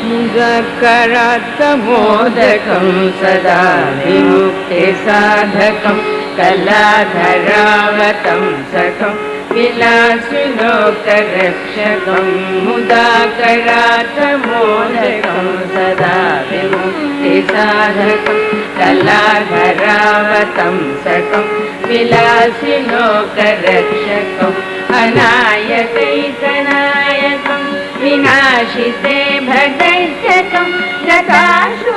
मुदकरात्तमोदकं सदा विमुक्तिसाधकं कलाधरावतंसकं विलासिलोकरक्षकं मुदाकरात्तमोदकं सदा विमुक्तिसाधकं कलाधरावतंसकं विलासिलोकरक्षकम् अनायकैकनायकं विनाशिते भगैत्यकं जटाशु